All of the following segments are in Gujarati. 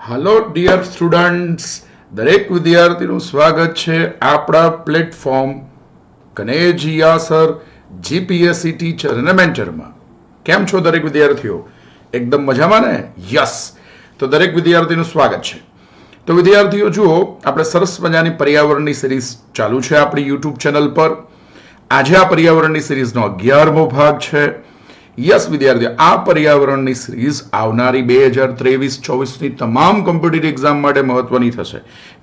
હાલો ડિયર સ્ટુડન્ટ્સ, દરેક વિદ્યાર્થીનું સ્વાગત છે આપણા platform Kanejiya sir GPSC teacher અને મેન્ટરમાં. કેમ છો દરેક વિદ્યાર્થીઓ? એકદમ મજામાં ને? યસ. તો દરેક વિદ્યાર્થીનું સ્વાગત છે. તો વિદ્યાર્થીઓ જુઓ, આપણે સરસ મજાની પર્યાવરણની સિરીઝ ચાલુ છે આપણી યુટ્યુબ ચેનલ પર. આજે આ પર્યાવરણની સિરીઝનો 11મો ભાગ છે. યસ વિદ્યાર્થીઓ, આ પર્યાવરણની સિરીઝ આવનારી 2023-24ની તમામ કોમ્પિટિટિવ એક્ઝામ માટે મહત્વની થશે,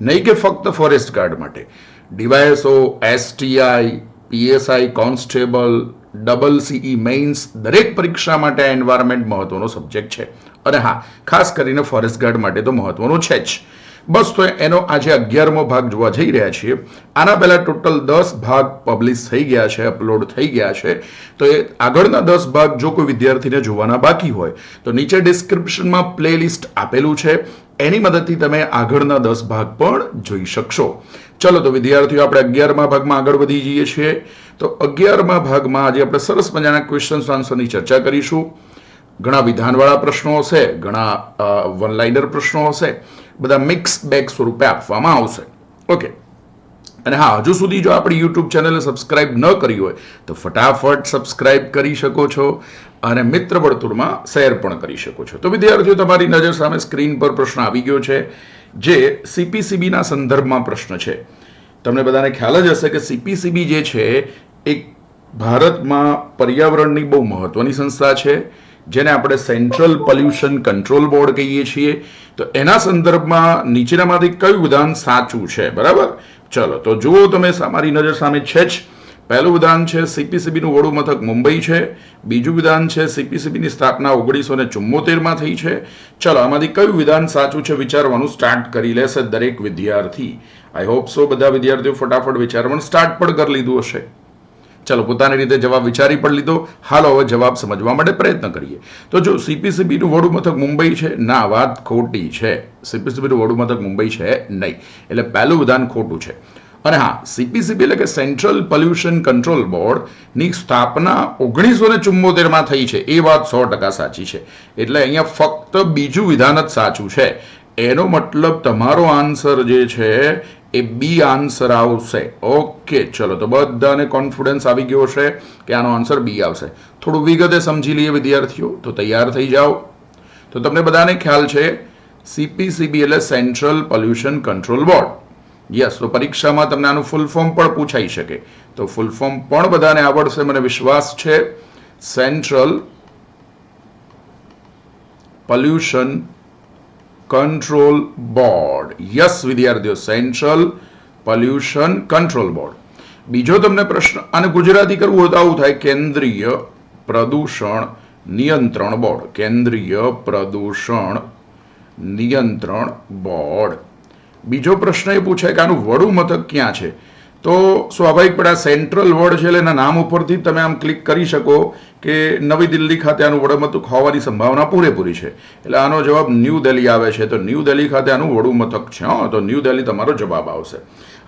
નહીં કે ફક્ત ફોરેસ્ટ ગાર્ડ માટે. DYSO, STI, PSI, constable, double CE mains દરેક પરીક્ષા માટે આ એન્વાયરમેન્ટ મહત્વનો સબ્જેક્ટ છે. અને હા, ખાસ કરીને ફોરેસ્ટ ગાર્ડ માટે તો મહત્વનો છે જ. બસ તો એનો આજે 11મો ભાગ જોવા જઈ રહ્યા છીએ. આના પહેલા ટોટલ 10 ભાગ પબ્લિશ થઈ ગયા છે, અપલોડ થઈ ગયા છે. તો એ આગળના 10 ભાગ જો કોઈ વિદ્યાર્થીને જોવાના બાકી હોય તો નીચે ડિસ્ક્રિપ્શનમાં પ્લેલિસ્ટ આપેલું છે, એની મદદથી તમે આગળના 10 ભાગ પણ જોઈ શકશો. ચલો તો વિદ્યાર્થીઓ, આપણે 11મા ભાગમાં આગળ વધી જઈએ છીએ. તો 11મા ભાગમાં આજે આપણે સરસ મજાના ક્વેશ્ચન્સ આન્સરની ચર્ચા કરીશું. ઘણા વિધાનવાળા પ્રશ્નો હશે, ઘણા વન લાઇનર પ્રશ્નો હશે, બધા મિક્સ બેગ સ્વરૂપે આપવામાં આવશે. ઓકે. અને હા, હજુ સુધી જો આપણી યુટ્યુબ ચેનલને સબસ્ક્રાઇબ ન કરી હોય તો ફટાફટ સબસ્ક્રાઇબ કરી શકો છો અને મિત્ર વર્તુળમાં શેર પણ કરી શકો છો. તો વિદ્યાર્થીઓ, તમારી નજર સામે સ્ક્રીન પર પ્રશ્ન આવી ગયો છે, જે સીપીસીબીના સંદર્ભમાં પ્રશ્ન છે. તમને બધાને ખ્યાલ જ હશે કે સીપીસીબી જે છે એક ભારતમાં પર્યાવરણની બહુ મહત્વની સંસ્થા છે, જેને આપણે સેન્ટ્રલ પોલ્યુશન કંટ્રોલ બોર્ડ કહીએ છીએ. તો એના સંદર્ભમાં નીચેનામાંથી કયું વિધાન સાચું છે? બરાબર. ચલો તો જુઓ, તમે મારી નજર સામે છે જ. પહેલું વિધાન છે સીપીસીબીનું વડું મથક મુંબઈ છે. બીજું વિધાન છે સીપીસીબીની સ્થાપના 1974માં થઈ છે. ચલો, આમાંથી કયું વિધાન સાચું છે વિચારવાનું સ્ટાર્ટ કરી લેશે દરેક વિદ્યાર્થી. આઈ હોપ સો બધા વિદ્યાર્થીઓ ફટાફટ વિચારવાનું સ્ટાર્ટ પણ કરી લીધું હશે. ચલો, પોતાની રીતે જવાબ વિચારી પણ લીધો. હાલો હવે જવાબ સમજવા માટે પ્રયત્ન કરીએ. તો જો સીપીસીબીનું વડું મથક મુંબઈ છે, ના, વાત ખોટી છે. સીપીસીબીનું વડું મથક મુંબઈ છે નહીં, એટલે પહેલું વિધાન ખોટું છે. અને હા, સીપીસીબી એટલે કે સેન્ટ્રલ પોલ્યુશન કંટ્રોલ બોર્ડની સ્થાપના 1974માં થઈ છે, એ વાત 100% સાચી છે. એટલે અહીંયા ફક્ત બીજું વિધાન જ સાચું છે. એનો મતલબ તમારો આન્સર જે છે એ બી આન્સર આવશે. ઓકે, ચલો તો બધાને કોન્ફિડન્સ આવી ગયો હશે કે આનો આન્સર બી આવશે. થોડું વિગતે સમજી લઈએ વિદ્યાર્થીઓ, તો તૈયાર થઈ જાઓ. તો તમને બધાને ખ્યાલ છે સીપીસીબી એટલે central pollution control board. Yes, તો પરીક્ષામાં તમને આનું ફૂલ ફોર્મ પણ પૂછાઈ શકે, તો ફૂલ ફોર્મ પણ બધાને આવડશે મને વિશ્વાસ છે. Central pollution control board. Yes વિદ્યાર્થીઓ, સેન્ટ્રલ પોલ્યુશન કંટ્રોલ બોર્ડ. બીજો તમને પ્રશ્ન, અને ગુજરાતી કરવું હોય તો આવું થાય, કેન્દ્રીય પ્રદૂષણ નિયંત્રણ બોર્ડ. કેન્દ્રીય પ્રદૂષણ નિયંત્રણ બોર્ડ. બીજો પ્રશ્ન એ પૂછાય કે આનું વડું મથક ક્યાં છે? તો સ્વાભાવિકપણે આ સેન્ટ્રલ વર્ડ છે એટલે એના નામ ઉપરથી તમે આમ ક્લિક કરી શકો કે નવી દિલ્હી ખાતે આનું વડું મથક હોવાની સંભાવના પૂરેપૂરી છે. એટલે આનો જવાબ ન્યૂ દિલ્હી આવે છે. તો ન્યૂ દિલ્હી ખાતે આનું વડું મથક છે. તો ન્યૂ દિલ્હી તમારો જવાબ આવશે.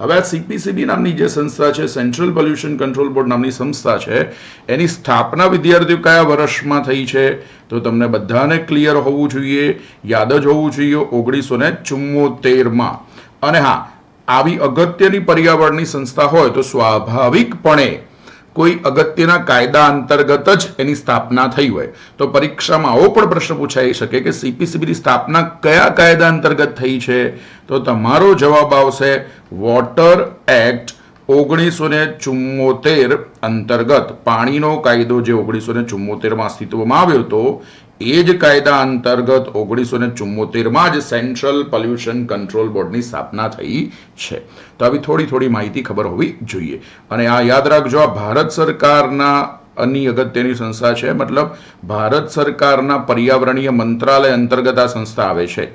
હવે આ સીપીસીબી નામની જે સંસ્થા છે, સેન્ટ્રલ પોલ્યુશન કંટ્રોલ બોર્ડ નામની સંસ્થા છે, એની સ્થાપના વિદ્યાર્થીઓ કયા વર્ષમાં થઈ છે? તો તમને બધાને ક્લિયર હોવું જોઈએ, યાદ જ હોવું જોઈએ, 1974માં. અને હા, આવી અગત્યની પર્યાવરણની સંસ્થા હોય તો સ્વાભાવિકપણે કોઈ અગત્યના કાયદા અંતર્ગત જ એની સ્થાપના થઈ હોય. તો પરીક્ષામાં આવો પણ પ્રશ્ન પૂછાઈ શકે કે સીપીસીબીની સ્થાપના કયા કાયદા અંતર્ગત થઈ છે? તો તમારો જવાબ આવશે વોટર એક્ટ 1974 અંતર્ગત. પાણીનો કાયદો જે 1974માં અસ્તિત્વમાં આવ્યો હતો, એ જ કાયદા અંતર્ગત 1974માં જ સેન્ટ્રલ પોલ્યુશન કંટ્રોલ બોર્ડની સ્થાપના થઈ છે. તો આવી થોડી માહિતી ખબર હોવી જોઈએ. અને આ યાદ રાખજો, આ ભારત સરકારના અન્ય અગત્યની સંસ્થા છે. મતલબ ભારત સરકારના પર્યાવરણીય મંત્રાલય અંતર્ગત આ સંસ્થા આવે છે.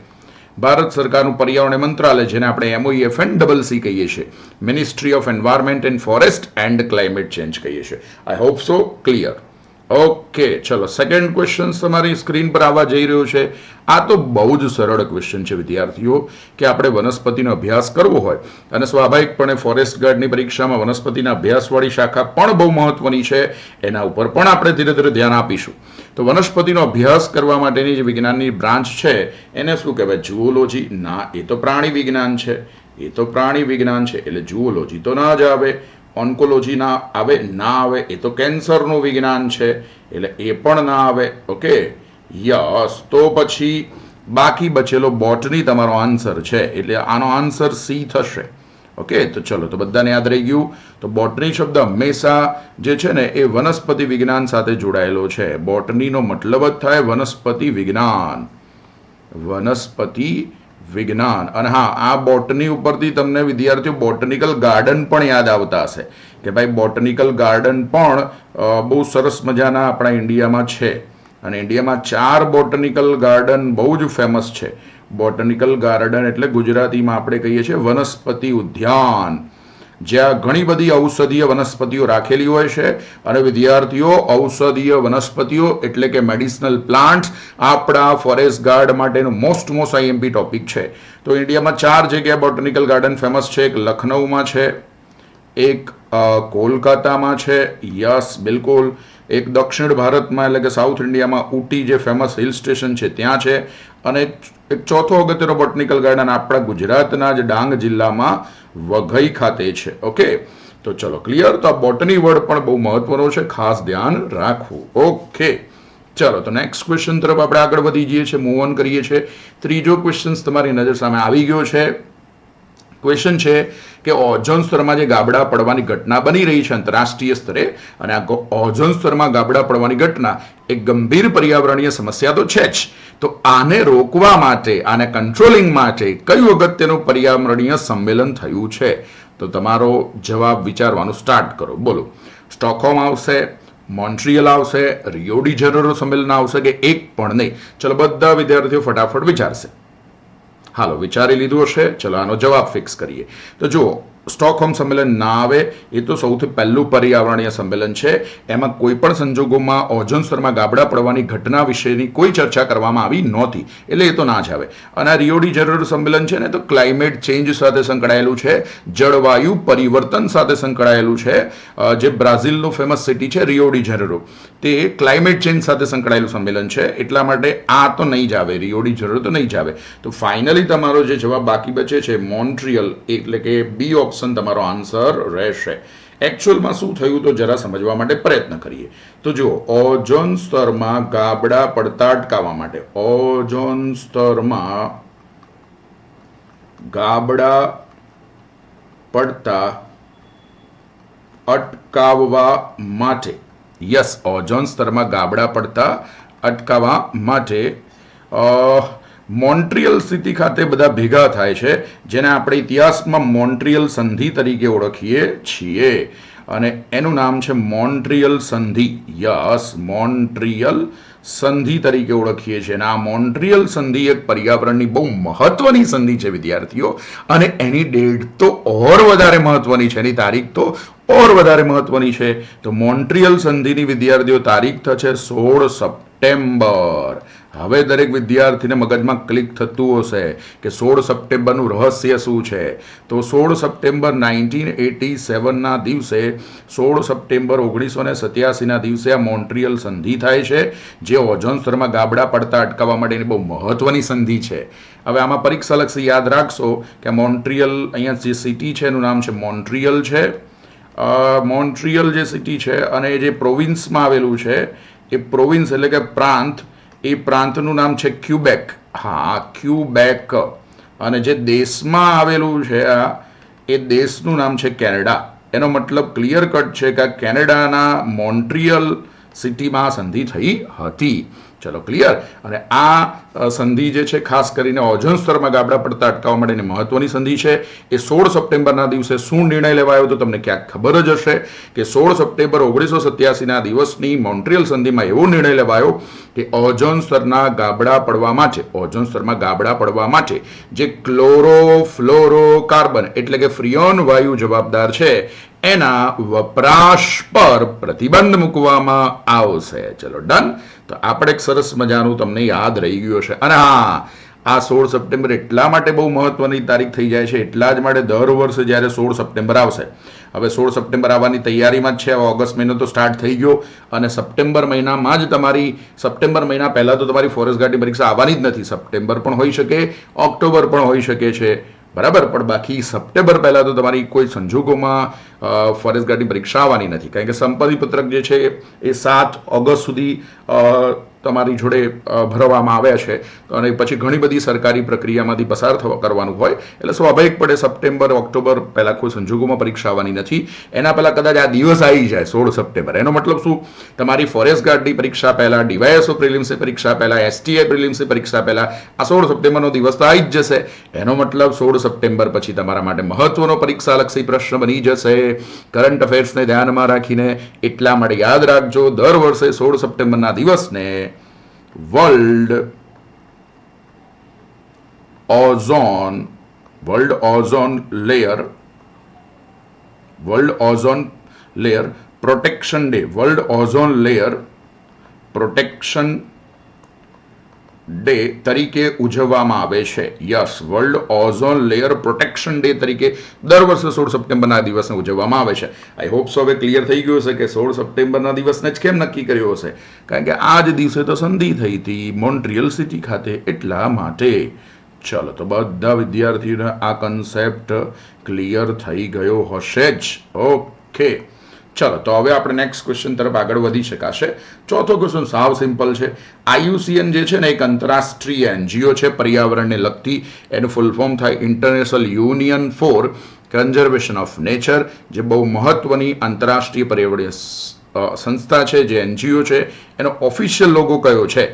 ભારત સરકારનું પર્યાવરણ મંત્રાલય, જેને આપણે MOEFNCC કહીએ છીએ, ministry of environment and forest and climate change કહીએ છીએ. I hope so clear. Okay, ચલો સેકન્ડ ક્વેશ્ચન તમારી સ્ક્રીન પર આવવા જઈ રહ્યો છે. આ તો બહુ જ સરળ ક્વેશ્ચન છે વિદ્યાર્થીઓ, કે આપણે વનસ્પતિનો અભ્યાસ કરવો હોય અને સ્વાભાવિકપણે ફોરેસ્ટ ગાર્ડની પરીક્ષામાં વનસ્પતિના અભ્યાસવાળી શાખા પણ બહુ મહત્વની છે, એના ઉપર પણ આપણે ધીરે ધીરે ધ્યાન આપીશું. તો વનસ્પતિનો અભ્યાસ કરવા માટેની જે વિજ્ઞાનની બ્રાન્ચ છે એને શું કહેવાય? ઝૂઓલોજી. ના, એ તો પ્રાણી વિજ્ઞાન છે. એ તો પ્રાણી વિજ્ઞાન છે એટલે ઝૂઓલોજી તો ના જ આવે. ઓન્કોલોજી ના આવે? ના આવે. એ તો કેન્સરનું વિજ્ઞાન છે એટલે એ પણ ના આવે. Okay, yes. તો પછી બાકી બચેલો બોટની તમારો આન્સર છે એટલે આનો આન્સર સી થશે. ઓકે, તો ચલો, તો બધાને યાદ રહી ગયું. તો બોટની શબ્દ હંમેશા જે છે ને એ વનસ્પતિ વિજ્ઞાન સાથે જોડાયેલો છે. બોટનીનો મતલબ જ થાય વનસ્પતિ વિજ્ઞાન. વનસ્પતિ વિજ્ઞાન. અને હા, આ બોટની ઉપરથી તમને વિદ્યાર્થીઓ બોટનિકલ ગાર્ડન પણ યાદ આવતા હશે કે ભાઈ બોટનિકલ ગાર્ડન પણ બહુ સરસ મજાના આપણા ઇન્ડિયામાં છે. અને ઇન્ડિયામાં 4 બોટનિકલ ગાર્ડન બહુ જ ફેમસ છે. બોટનિકલ ગાર્ડન એટલે ગુજરાતીમાં આપણે કહીએ છીએ વનસ્પતિ ઉદ્યાન, જ્યાં ઘણી બધી ઔષધીય વનસ્પતિઓ રાખેલી હોય છે. અને વિદ્યાર્થીઓ, ઔષધીય વનસ્પતિઓ એટલે કે મેડિસિનલ પ્લાન્ટ્સ આપણા ફોરેસ્ટ ગાર્ડ માટેનો મોસ્ટ આઈએમપી ટોપિક છે. તો ઇન્ડિયામાં 4 જગ્યાએ બોટનિકલ ગાર્ડન ફેમસ છે. એક લખનૌમાં છે, એક કોલકાતામાં છે, યસ બિલકુલ, એક દક્ષિણ ભારતમાં એટલે કે સાઉથ ઇન્ડિયામાં ઉટી જે ફેમસ હિલ સ્ટેશન છે ત્યાં છે, અને એક ચોથો અગત્યનો બોટનિકલ ગાર્ડન આપણા ગુજરાતના જ ડાંગ જિલ્લામાં વઘઈ ખાતે છે. ઓકે, તો ચલો ક્લિયર. તો આ બોટની વર્ડ પણ બહુ મહત્વનો છે, ખાસ ધ્યાન રાખવું. ઓકે, ચલો, તો નેક્સ્ટ ક્વેશ્ચન તરફ આપણે આગળ વધી જઈએ છીએ, મૂવ ઓન કરીએ છીએ. ત્રીજો ક્વેશ્ચન તમારી નજર સામે આવી ગયો છે. ક્વેશ્ચન છે કે ઓઝોન સ્તરમાં જે ગાબડા પડવાની ઘટના બની રહી છે આંતરરાષ્ટ્રીય સ્તરે, અને આ ઓઝોન સ્તરમાં ગાબડા પડવાની ઘટના એક ગંભીર પર્યાવરણીય સમસ્યા તો છે જ. તો આને રોકવા માટે, આને કંટ્રોલિંગ માટે કયું અગત્યનું પર્યાવરણીય સંમેલન થયું છે? તો તમારો જવાબ વિચારવાનું સ્ટાર્ટ કરો. બોલો, સ્ટોકહોમ આવશે, મોન્ટ્રિયલ આવશે, રિયો ડી જેનેરો સંમેલન આવશે કે એક પણ નહીં? ચલો, બધા વિદ્યાર્થીઓ ફટાફટ વિચારશે. હાલો, વિચારી લીધું હશે. ચલો, આનો જવાબ ફિક્સ કરીએ. તો જુઓ, સ્ટોકહોમ સંમેલન ના આવે. એ તો સૌથી પહેલું પર્યાવરણીય સંમેલન છે. એમાં કોઈ પણ સંજોગોમાં ઓઝોન સ્તરમાં ગાબડા પડવાની ઘટના વિશેની કોઈ ચર્ચા કરવામાં આવી નહોતી એટલે એ તો ના જ આવે. અને આ રિયો ડી જેનેરો સંમેલન છે ને તો ક્લાઇમેટ ચેન્જ સાથે સંકળાયેલું છે, જળવાયુ પરિવર્તન સાથે સંકળાયેલું છે. જે બ્રાઝિલનું ફેમસ સિટી છે રિયો ડી જેનેરો, તે ક્લાઇમેટ ચેન્જ સાથે સંકળાયેલું સંમેલન છે. એટલા માટે આ તો નહીં જ આવે, રિયો ડી જેનેરો તો નહીં જ આવે. તો ફાઇનલી તમારો જે જવાબ બાકી બચે છે મોન્ટ્રિયલ, એટલે કે બી ઓપ્શન તમારો આન્સર રહેશે. એકચ્યુઅલમાં શું થયું તો જરા સમજવા માટે પ્રયત્ન કરીએ. તો જુઓ, ઓઝોન સ્તરમાં ગાબડા પડતા અટકાવવા માટે, ઓઝોન સ્તરમાં ગાબડા પડતા અટકાવવા માટે, યસ, ઓઝોન સ્તરમાં ગાબડા પડતા અટકાવવા માટે મોન્ટ્રિયલ સિટી ખાતે બધા ભેગા થાય છે, જેને આપણે ઇતિહાસમાં મોન્ટ્રિયલ સંધિ તરીકે ઓળખીએ છીએ. અને એનું નામ છે મોન્ટ્રિયલ સંધિ. યસ, મોન્ટ્રિયલ સંધિ તરીકે ઓળખીએ છીએ. અને આ મોન્ટ્રિયલ સંધિ એક પર્યાવરણની બહુ મહત્વની સંધિ છે વિદ્યાર્થીઓ. અને એની ડેટ તો ઓર વધારે મહત્વની છે, એની તારીખ તો ઓર વધારે મહત્વની છે. તો મોન્ટ્રિયલ સંધિની વિદ્યાર્થીઓ તારીખ થશે 16 સપ્ટેમ્બર. હવે દરેક વિદ્યાર્થીને મગજમાં ક્લિક થતું હશે કે 16 સપ્ટેમ્બરનું રહસ્ય શું છે. તો 16 સપ્ટેમ્બર 1987ના દિવસે, 16 સપ્ટેમ્બર 1987ના દિવસે આ મોન્ટ્રિયલ સંધિ થાય છે, જે ઓઝોન સ્તરમાં ગાબડા પડતા અટકાવવા માટેની બહુ મહત્વની સંધિ છે. હવે આમાં પરીક્ષા લક્ષી યાદ રાખશો કે મોન્ટ્રિયલ, અહીંયા જે સિટી છે એનું નામ છે મોન્ટ્રિયલ છે. મોન્ટ્રિયલ જે સિટી છે અને જે પ્રોવિન્સમાં આવેલું છે, એ પ્રોવિન્સ એટલે કે પ્રાંત, એ પ્રાંતનું નામ છે ક્યુબેક. હા, ક્યુબેક. અને જે દેશમાં આવેલું છે એ દેશનું નામ છે કેનેડા. એનો મતલબ ક્લિયર કટ છે કે કેનેડાના મોન્ટ્રિયલ સિટીમાં સંધિ થઈ હતી. ચલો, ક્લિયર. અને આ સંધિ જે છે ખાસ કરીને ઓઝોન સ્તરમાં ગાબડા પડતા અટકાવવા માટેની મહત્વની સંધિ છે. એ 16 સપ્ટેમ્બરના દિવસે શું નિર્ણય લેવાયો તો તમને ક્યાંક ખબર જ હશે કે 16 સપ્ટેમ્બર 1987ના દિવસની મોન્ટ્રિયલ સંધિમાં એવો નિર્ણય લેવાયો કે ઓઝોન સ્તરના ગાબડા પડવા માટે, ઓઝોન સ્તરમાં ગાબડા પડવા માટે જે ક્લોરોફ્લોરોકાર્બન એટલે કે ફ્રિયોન વાયુ જવાબદાર છે એના વપરાશ પર પ્રતિબંધ મૂકવામાં આવશે. ચલો, ડન. તો આપણે એક સરસ મજાનું તમને યાદ રહી ગયું હશે. અને હા, આ 16 સપ્ટેમ્બર એટલા માટે બહુ મહત્વની તારીખ થઈ જાય છે, એટલા જ માટે દર વર્ષે જ્યારે 16 સપ્ટેમ્બર આવશે, હવે 16 સપ્ટેમ્બર આવવાની તૈયારીમાં જ છે. હવે ઓગસ્ટ મહિનો તો સ્ટાર્ટ થઈ ગયો અને સપ્ટેમ્બર મહિનામાં જ સપ્ટેમ્બર મહિના પહેલાં તો તમારી ફોરેસ્ટ ગાર્ડની પરીક્ષા આવવાની જ નથી. સપ્ટેમ્બર પણ હોઈ શકે, ઓક્ટોબર પણ હોઈ શકે છે, બરાબર, પણ બાકી સપ્ટેમ્બર પહેલાં તો તમારી કોઈ સંજોગોમાં ફોરેસ્ટ ગાર્ડની પરીક્ષા આવવાની નથી, કારણ કે સંપત્તિ પત્રક જે છે એ 7 ઓગસ્ટ સુધી તમારી જોડે ભરવામાં આવ્યા છે અને પછી ઘણી બધી સરકારી પ્રક્રિયામાંથી પસાર કરવાનું હોય એટલે સ્વાભાવિક પડે સપ્ટેમ્બર ઓક્ટોબર પહેલાં કોઈ સંજોગોમાં પરીક્ષા આવવાની નથી. એના પહેલાં કદાચ આ દિવસ આવી જાય 16 સપ્ટેમ્બર, એનો મતલબ શું, તમારી ફોરેસ્ટ ગાર્ડની પરીક્ષા પહેલાં, ડીવાયએસઓ પ્રિલિમ્સની પરીક્ષા પહેલાં, એસટીઆઈ પ્રિલિમ્સની પરીક્ષા પહેલાં આ 16 સપ્ટેમ્બરનો દિવસ તો આવી જ જશે. એનો મતલબ 16 સપ્ટેમ્બર પછી તમારા માટે મહત્વનો પરીક્ષાલક્ષી પ્રશ્ન બની જશે કરંટ અફેર્સને ધ્યાનમાં રાખીને. એટલા માટે યાદ રાખજો, દર વર્ષે 16 સપ્ટેમ્બરના દિવસને world ozone layer protection day, world ozone layer protection day તરીકે ઉજવવામાં આવે છે. Yes, world ozone layer protection day તરીકે દર વર્ષે 16 સપ્ટેમ્બરના દિવસને ઉજવવામાં આવે છે. આઈ હોપ સો હવે ક્લિયર થઈ ગયું હશે કે 16 સપ્ટેમ્બરના દિવસને જ કેમ નક્કી કર્યો હશે, કારણ કે આ જ દિવસે તો સંધિ થઈ હતી મોન્ટ્રિયલ સિટી ખાતે, એટલા માટે. ચલો, તો બધા વિદ્યાર્થીઓને આ કન્સેપ્ટ ક્લિયર થઈ ગયો હશે જ. ઓકે, ચલો, તો હવે આપણે નેક્સ્ટ ક્વેશ્ચન તરફ આગળ વધી શકાશે. ચોથો ક્વેશ્ચન સાવ સિમ્પલ છે. IUCN જે છે ને એક આંતરરાષ્ટ્રીય એનજીઓ છે પર્યાવરણને લગતી. એનું ફૂલ ફોર્મ થાય international union for conservation of nature, જે બહુ મહત્વની આંતરરાષ્ટ્રીય પર્યાવરણીય સંસ્થા છે, જે એનજીઓ છે. એનો ઓફિશિયલ લોગો કયો છે?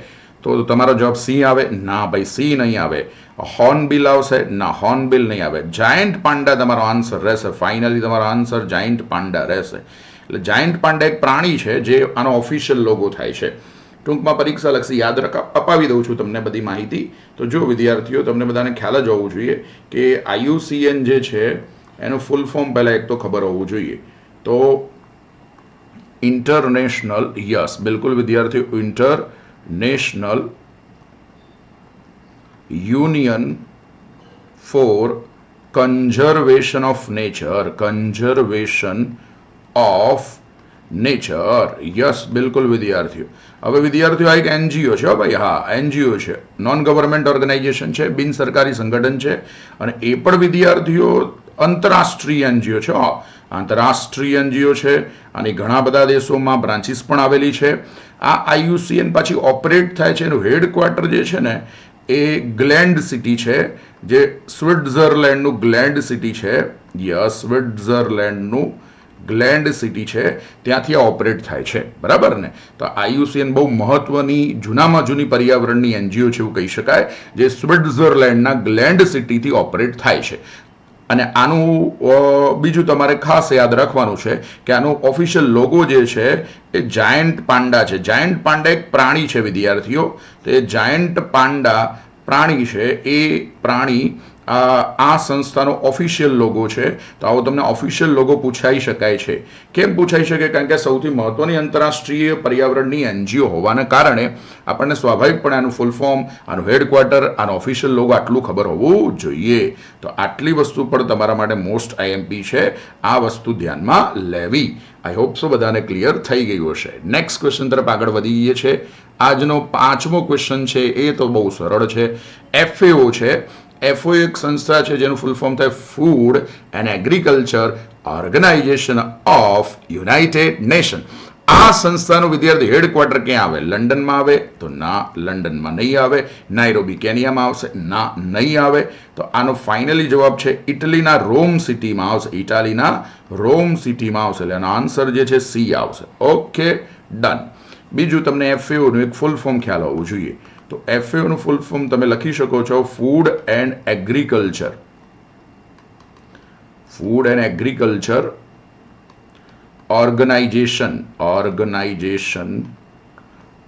તો તમારો જવાબ સી આવે? ના ભાઈ, સી નહીં આવે. હોર્નબિલ આવશે? ના, હોર્નબિલ નહીં આવે. જાયન્ટ પાંડા તમારો આન્સર રહેશે. ફાઇનલી તમારો આન્સર જાયન્ટ પાંડા રહેશે. એટલે જાયન્ટ પાંડા એક પ્રાણી છે જે આનો ઓફિશિયલ લોગો થાય છે. ટૂંકમાં પરીક્ષા લક્ષી યાદ અપાવી દઉં છું તમને બધી માહિતી. તો જો વિદ્યાર્થીઓ, તમને બધાને ખ્યાલ જ હોવું જોઈએ કે IUCN જે છે એનું ફૂલ ફોર્મ પહેલાં એક તો ખબર હોવું જોઈએ. તો ઇન્ટરનેશનલ, યસ બિલકુલ વિદ્યાર્થીઓ, international union for conservation of nature, conservation of nature, yes બિલકુલ વિદ્યાર્થીઓ. હવે વિદ્યાર્થીઓ આ એક એનજીઓ છે, ભાઈ, હા એનજીઓ છે, નોન ગવર્મેન્ટ ઓર્ગેનાઇઝેશન છે, બિન સરકારી સંગઠન છે અને એ પણ વિદ્યાર્થીઓ આંતરરાષ્ટ્રીય એનજીઓ છે. આંતરરાષ્ટ્રીય એનજીઓ છે અને ઘણા બધા દેશોમાં બ્રાન્ચીસ પણ આવેલી છે. આ IUCN પાછી ઓપરેટ થાય છે, એનું હેડક્વાર્ટર જે છે ને એ ગ્લેન્ડ સિટી છે, જે સ્વિટ્ઝરલેન્ડનું ગ્લેન્ડ સિટી છે. યસ, સ્વિટ્ઝરલેન્ડનું ગ્લેન્ડ સિટી છે, ત્યાંથી આ ઓપરેટ થાય છે, બરાબર ને. તો IUCN બહુ મહત્વની જૂનામાં જૂની પર્યાવરણની એનજીઓ છે એવું કહી શકાય, જે સ્વિટ્ઝરલેન્ડના ગ્લેન્ડ સિટીથી ઓપરેટ થાય છે. અને આનું બીજું તમારે ખાસ યાદ રાખવાનું છે કે આનો ઓફિશિયલ લોગો જે છે એ જાયન્ટ પાંડા છે. જાયન્ટ પાંડા એક પ્રાણી છે વિદ્યાર્થીઓ. તો એ જાયન્ટ પાંડા પ્રાણી છે, એ પ્રાણી આ સંસ્થાનો ઓફિશિયલ લોગો છે. તો આવો તમને ઓફિશિયલ લોગો પૂછાઈ શકાય છે. કેમ પૂછાઈ શકે? કારણ કે સૌથી મહત્વની આંતરરાષ્ટ્રીય પર્યાવરણની એનજીઓ હોવાના કારણે આપણને સ્વાભાવિકપણે આનું ફૂલ ફોર્મ, આનું હેડક્વાર્ટર, આનો ઓફિશિયલ લોગો આટલું ખબર હોવું જોઈએ. તો આટલી વસ્તુ પણ તમારા માટે મોસ્ટ IMP છે, આ વસ્તુ ધ્યાનમાં લેવી. આઈ હોપ સો બધાને ક્લિયર થઈ ગયું હશે. નેક્સ્ટ ક્વેશ્ચન તરફ આગળ વધી જઈએ છે. આજનો 5મો ક્વેશ્ચન છે એ તો બહુ સરળ છે. FAO છે. FAO એક સંસ્થા છે જેનું ફૂલ ફોર્મ થાય food and agriculture organisation of united nation. આ સંસ્થાનું વિદ્યાર્થી હેડક્વાર્ટર ક્યાં આવે? લંડનમાં આવે? તો ના, લંડનમાં નહીં આવે. નાઇરોબી કેનિયામાં આવશે? ના, નહીં આવે. તો આનો ફાઇનલી જવાબ છે ઇટલીના રોમ સિટીમાં આવશે. ઇટાલીના રોમ સિટીમાં આવશે. એટલે આનો આન્સર જે છે સી આવશે. Okay, done. બીજું તમને FAO નું એક ફૂલ ફોર્મ ખ્યાલ હોવું જોઈએ. તો FAO નું ફૂલ ફોર્મ તમે લખી શકો છો food and agriculture. Food and agriculture organisation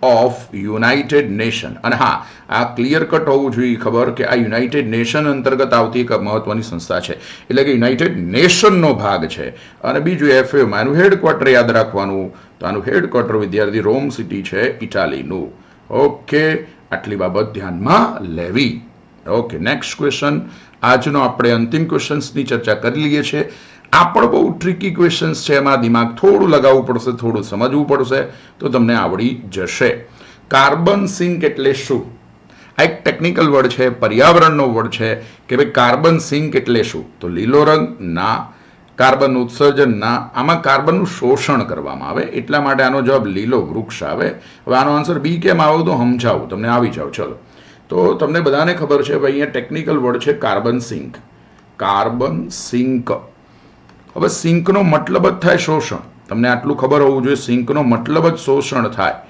of united nation. અને હા, આ ક્લિયર કટ હોવું જોઈએ ખબર કે આ યુનાઇટેડ નેશન અંતર્ગત આવતી એક મહત્વની સંસ્થા છે, એટલે કે યુનાઇટેડ નેશનનો ભાગ છે. અને બીજું FAO માં એનું હેડક્વાર્ટર યાદ રાખવાનું. તો આનું હેડક્વાર્ટર વિદ્યાર્થી રોમ સિટી છે, ઇટાલીનું. ઓકે, આટલી બાબત ધ્યાનમાં લેવી. Okay, next question. આજનો આપણે અંતિમ ક્વેશ્ચન્સની ચર્ચા કરી લઈએ છીએ. આ પણ બહુ ટ્રિકી ક્વેશ્ચન્સ છે, એમાં દિમાગ થોડું લગાવવું પડશે, થોડું સમજવું પડશે, તો તમને આવડી જશે. કાર્બન સિંક એટલે શું? આ એક ટેકનિકલ વર્ડ છે, પર્યાવરણનો વર્ડ છે કે ભાઈ કાર્બન સિંક એટલે શું? તો લીલો રંગ ના, કાર્બનનું ઉત્સર્જન ના, આમાં કાર્બનનું શોષણ કરવામાં આવે, એટલા માટે આનો જવાબ લીલો વૃક્ષ આવે. હવે આનો આન્સર બી કેમ આવ્યો તો સમજાવું તમને, આવી જાઓ. ચલો, તો તમને બધાને ખબર છે ભાઈ અહીંયા ટેકનિકલ વર્ડ છે કાર્બન સિંક. Carbon sink. હવે સિંકનો મતલબ જ થાય શોષણ. તમને આટલું ખબર હોવું જોઈએ, સિંકનો મતલબ જ શોષણ થાય.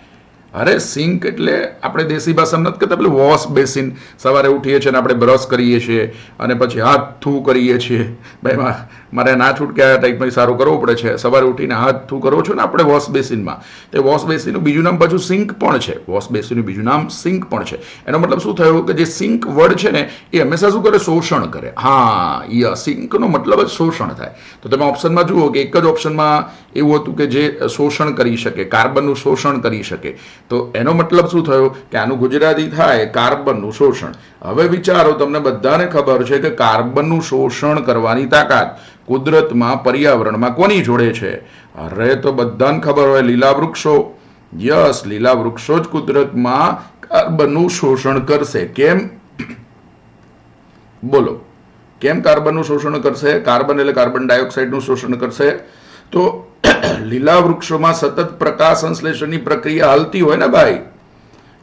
અરે સિંક એટલે આપણે દેશી ભાષામાં નથી કહેતા પેલું વોશ બેસિન. સવારે ઉઠીએ છીએ અને આપણે બ્રશ કરીએ છીએ અને પછી હાથ થૂ કરીએ છીએ. ભાઈ મારે ના છૂટકે આ ટાઈપમાં સારું કરવું પડે છે. સવારે ઉઠીને હાથ થૂ કરો છો ને આપણે વોશ બેસિનમાં, તે વોશ બેસિનનું બીજું નામ પાછું સિંક પણ છે. વોશ બેસિનનું બીજું નામ સિંક પણ છે. એનો મતલબ શું થયો કે જે સિંક વર્ડ છે ને એ હંમેશા શું કરે? શોષણ કરે. હા, સિંકનો મતલબ જ શોષણ થાય. તો તમે ઓપ્શનમાં જુઓ કે એક જ ઓપ્શનમાં એવું હતું કે જે શોષણ કરી શકે, કાર્બનનું શોષણ કરી શકે. તો એનો મતલબ શું થયો કે આનું ગુજરાતી થાય કાર્બનનું શોષણ. હવે વિચારો, તમને બધાને ખબર છે કે કાર્બનનું શોષણ કરવાની તાકાત કુદરતમાં, પર્યાવરણમાં કોની જોડે છે? અરે તો બધાને ખબર હોય, લીલા વૃક્ષો. યસ, લીલા વૃક્ષો જ કુદરતમાં કાર્બનનું શોષણ કરશે. કેમ? બોલો, કેમ કાર્બનનું શોષણ કરશે? કાર્બન એટલે કાર્બન ડાયોક્સાઇડનું શોષણ કરશે. તો લીલા વૃક્ષોમાં સતત પ્રકાશ સંશ્લેષણની પ્રક્રિયા હાલતી હોય ને ભાઈ.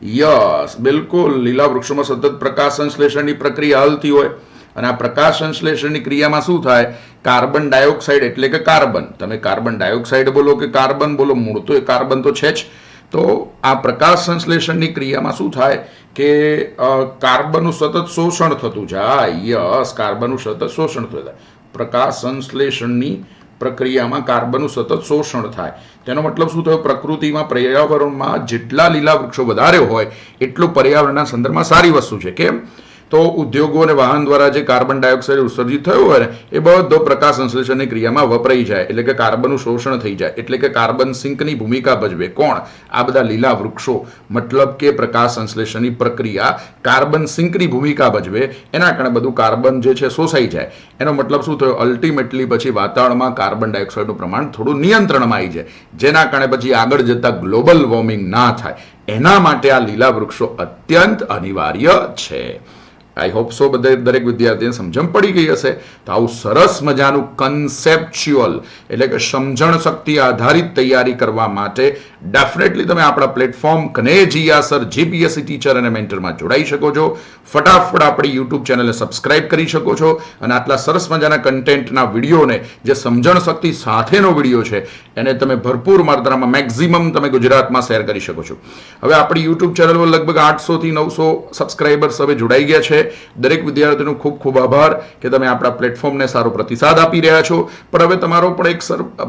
યસ, બિલકુલ, લીલા વૃક્ષોમાં સતત પ્રકાશ સંશ્લેષણની પ્રક્રિયા હાલતી હોય અને આ પ્રકાશ સંશ્લેષણની ક્રિયામાં શું થાય? કાર્બન ડાયોક્સાઇડ એટલે કે કાર્બન. તમે કાર્બન ડાયોક્સાઇડ બોલો કે કાર્બન બોલો, મૂળ તો એ કાર્બન તો છે જ. તો આ પ્રકાશ સંશ્લેષણની ક્રિયામાં શું થાય કે કાર્બનનું સતત શોષણ થતું જાય. યસ, કાર્બનનું સતત શોષણ થતું જાય. પ્રકાશ સંશ્લેષણની પ્રક્રિયામાં કાર્બનનું સતત શોષણ થાય. તેનો મતલબ શું થયો? પ્રકૃતિમાં, પર્યાવરણમાં જેટલા લીલા વૃક્ષો વધારે હોય એટલું પર્યાવરણના સંદર્ભમાં સારી વસ્તુ છે. કેમ? તો ઉદ્યોગો અને વાહન દ્વારા જે કાર્બન ડાયોક્સાઇડ ઉત્સર્જિત થયું હોય ને એ બધો પ્રકાશ સંશ્લેષણની ક્રિયામાં વપરાઈ જાય, એટલે કે કાર્બનનું શોષણ થઈ જાય, એટલે કે કાર્બન સિંકની ભૂમિકા ભજવે. કોણ? આ બધા લીલા વૃક્ષો. મતલબ કે પ્રકાશ સંશ્લેષણની પ્રક્રિયા કાર્બન સિંકની ભૂમિકા ભજવે, એના કારણે બધું કાર્બન જે છે શોષાઈ જાય. એનો મતલબ શું થયો? અલ્ટિમેટલી પછી વાતાવરણમાં કાર્બન ડાયોક્સાઇડનું પ્રમાણ થોડું નિયંત્રણમાં આવી જાય, જેના કારણે પછી આગળ જતા ગ્લોબલ વોર્મિંગ ના થાય. એના માટે આ લીલા વૃક્ષો અત્યંત અનિવાર્ય છે. આઈ હોપ સો દરેક વિદ્યાર્થીને સમજણ પડી ગઈ હશે. તો આવું સરસ મજાનું કન્સેપ્ચ્યુઅલ એટલે કે સમજણ શક્તિ આધારિત તૈયારી કરવા માટે ડેફિનેટલી તમે આપણા પ્લેટફોર્મ કનેજીયા સર જીપીએસસી ટીચર અને મેન્ટરમાં જોડાઈ શકો છો. ફટાફટ આપણી યુટ્યુબ ચેનલને સબસ્ક્રાઇબ કરી શકો છો અને આટલા સરસ મજાના કન્ટેન્ટના વિડીયોને, જે સમજણ શક્તિ સાથેનો વિડીયો છે, એને તમે ભરપૂર માત્રામાં મેક્સિમમ તમે ગુજરાતમાં શેર કરી શકો છો. હવે આપણી યુટ્યુબ ચેનલ પર લગભગ 800 થી 900 સબસ્ક્રાઇબર્સ હવે જોડાઈ ગયા છે. દરેક વિદ્યાર્થીનો ખૂબ ખૂબ આભાર કે તમે આપણા પ્લેટફોર્મને સારો પ્રતિસાદ આપી રહ્યા છો. પણ હવે તમારો પણ એક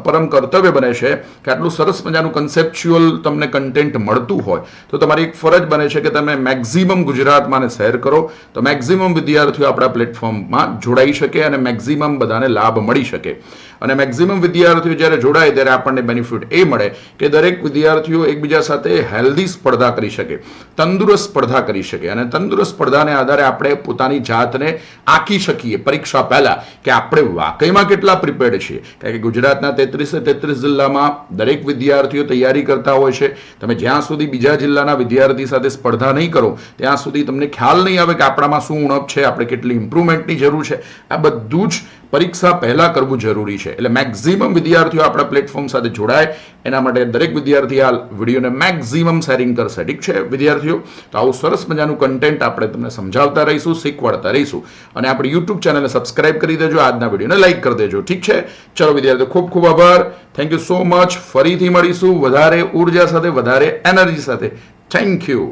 પરમ કર્તવ્ય બને છે કે આટલું સરસ મજાનું કન્સેપ્ચ્યુઅલ તમને કન્ટેન્ટ મળતું હોય તો તમારી એક ફરજ બને છે કે તમે મેક્સિમમ ગુજરાતમાં શેર કરો, તો મેક્સિમમ વિદ્યાર્થીઓ આપણા પ્લેટફોર્મમાં જોડાઈ શકે અને મેક્સિમમ બધાને લાભ મળી શકે. અને મેક્સિમમ વિદ્યાર્થીઓ જ્યારે જોડાય ત્યારે આપણને બેનિફિટ એ મળે કે દરેક વિદ્યાર્થીઓ એકબીજા સાથે હેલ્ધી સ્પર્ધા કરી શકે, તંદુરસ્ત સ્પર્ધા કરી શકે અને તંદુરસ્ત સ્પર્ધાને આધારે આપણે પોતાની જાતને આંકી શકીએ પરીક્ષા પહેલા કે આપણે વાકઈમાં કેટલા પ્રિપેર્ડ છીએ. કારણ કે ગુજરાતના 33 જિલ્લામાં દરેક વિદ્યાર્થીઓ તૈયારી કરતા હોય છે. તમે જ્યાં સુધી બીજા જિલ્લાના વિદ્યાર્થી સાથે સ્પર્ધા નહીં કરો ત્યાં સુધી તમને ખ્યાલ નહીં આવે કે આપણામાં શું ઉણપ છે, આપણે કેટલી ઇમ્પ્રુવમેન્ટની જરૂર છે. આ બધું જ પરીક્ષા પહેલા કરવું જરૂરી છે. એટલે મેક્સિમમ વિદ્યાર્થીઓ આપણા પ્લેટફોર્મ સાથે જોડાય એના માટે દરેક વિદ્યાર્થી આ વિડીયોને મેક્સિમમ શેરિંગ કરશે. ઠીક છે વિદ્યાર્થીઓ? તો આવું સરસ મજાનું કન્ટેન્ટ આપણે તમને સમજાવતા રહીશું, શીખવાડતા રહીશું. અને આપણી યુટ્યુબ ચેનલને સબસ્ક્રાઇબ કરી દેજો, આજના વિડીયોને લાઈક કરી દેજો. ઠીક છે? ચલો વિદ્યાર્થીઓ, ખૂબ ખૂબ આભાર. Thank you so much. ફરીથી મળીશું વધારે ઉર્જા સાથે, વધારે એનર્જી સાથે. Thank you.